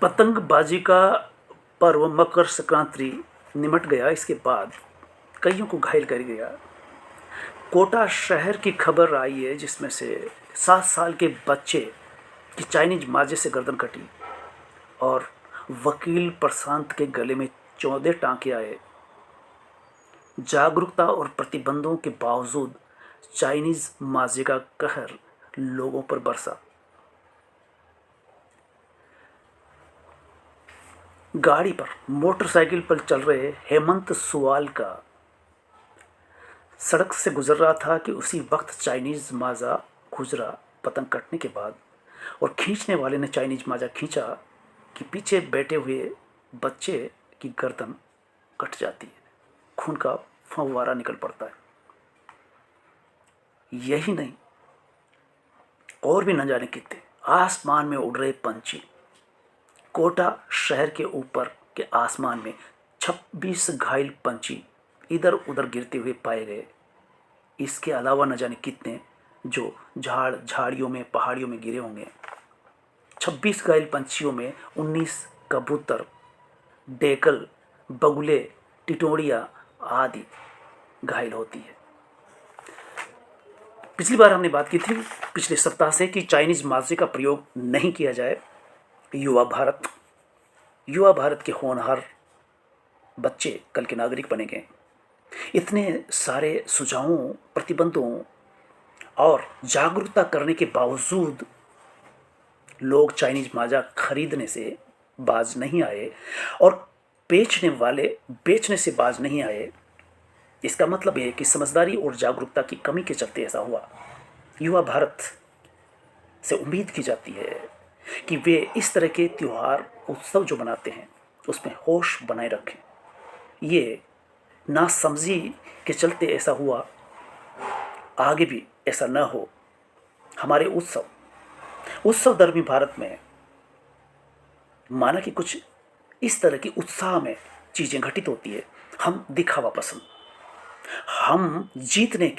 पतंगबाजी का पर्व मकर संक्रांति निमट गया। इसके बाद कईयों को घायल कर गया। कोटा शहर की खबर आई है जिसमें से 7 साल के बच्चे की चाइनीज माजे से गर्दन कटी और वकील प्रशांत के गले में 14 टांके आए। जागरूकता और प्रतिबंधों के बावजूद चाइनीज माजे का कहर लोगों पर बरसा। गाड़ी पर मोटरसाइकिल पर चल रहे हेमंत सुवाल का सड़क से गुजर रहा था कि उसी वक्त चाइनीज माजा गुजरा। पतंग कटने के बाद और खींचने वाले ने चाइनीज माजा खींचा कि पीछे बैठे हुए बच्चे की गर्दन कट जाती है, खून का फव्वारा निकल पड़ता है। यही नहीं, और भी न जाने कितने आसमान में उड़ रहे पंछी कोटा शहर के ऊपर के आसमान में 26 घायल पंछी इधर उधर गिरते हुए पाए गए। इसके अलावा न जाने कितने जो झाड़ियों में पहाड़ियों में गिरे होंगे। 26 घायल पंछियों में 19 कबूतर, डेकल, बगुले, टिटोड़िया आदि घायल होती है। पिछली बार हमने बात की थी पिछले सप्ताह से कि चाइनीज माजे का प्रयोग नहीं किया जाए। युवा भारत के होनहार बच्चे कल के नागरिक बनेंगे। इतने सारे सुझावों, प्रतिबंधों और जागरूकता करने के बावजूद लोग चाइनीज माजा खरीदने से बाज नहीं आए और बेचने वाले बेचने से बाज नहीं आए। इसका मतलब यह है कि समझदारी और जागरूकता की कमी के चलते ऐसा हुआ। युवा भारत से उम्मीद की जाती है कि वे इस तरह के त्योहार, उत्सव जो मनाते हैं उसमें होश बनाए रखें। ये नासमझी के चलते ऐसा हुआ, आगे भी ऐसा न हो। हमारे उत्सव धर्मी भारत में माना कि कुछ इस तरह की उत्साह में चीज़ें घटित होती है। हम दिखावा पसंद, हम जीतने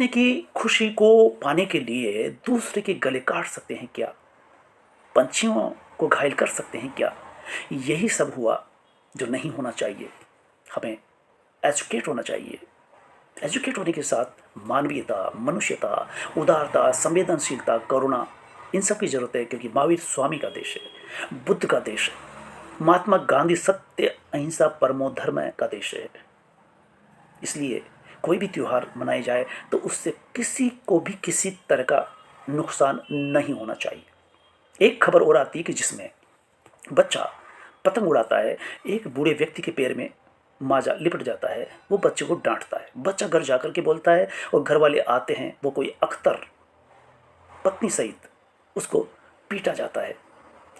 की खुशी को पाने के लिए दूसरे के गले काट सकते हैं क्या? पंछियों को घायल कर सकते हैं क्या? यही सब हुआ जो नहीं होना चाहिए। हमें एजुकेट होना चाहिए। एजुकेट होने के साथ मानवीयता, मनुष्यता, उदारता, संवेदनशीलता, करुणा, इन सब की जरूरत है, क्योंकि महावीर स्वामी का देश है, बुद्ध का देश है, महात्मा गांधी सत्य अहिंसा परमो धर्म का देश है। इसलिए कोई भी त्यौहार मनाए जाए तो उससे किसी को भी किसी तरह का नुकसान नहीं होना चाहिए। एक खबर और आती है कि जिसमें बच्चा पतंग उड़ाता है, एक बूढ़े व्यक्ति के पैर में माजा लिपट जाता है, वो बच्चे को डांटता है। बच्चा घर जाकर के बोलता है और घर वाले आते हैं, वो कोई अख्तर पत्नी सहित उसको पीटा जाता है।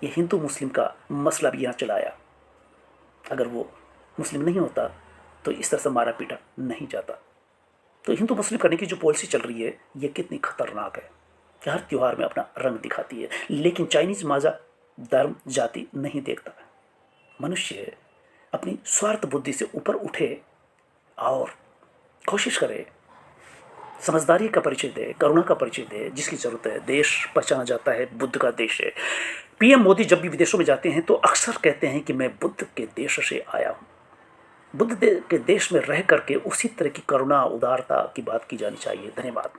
ये हिंदू मुस्लिम का मसला भी यहाँ चलाया। अगर वो मुस्लिम नहीं होता तो इस तरह से मारा पीटा नहीं जाता। तो हिंदू मुस्लिम करने की जो पॉलिसी चल रही है ये कितनी खतरनाक है कि हर त्यौहार में अपना रंग दिखाती है। लेकिन चाइनीज माजा धर्म जाति नहीं देखता। मनुष्य अपनी स्वार्थ बुद्धि से ऊपर उठे और कोशिश करे, समझदारी का परिचय दे, करुणा का परिचय दे, जिसकी जरूरत है। देश पहचाना जाता है बुद्ध का देश है। पीएम मोदी जब भी विदेशों में जाते हैं तो अक्सर कहते हैं कि मैं बुद्ध के देश से आया हूँ। बुद्ध के देश में रह करके उसी तरह की करुणा, उदारता की बात की जानी चाहिए। धन्यवाद।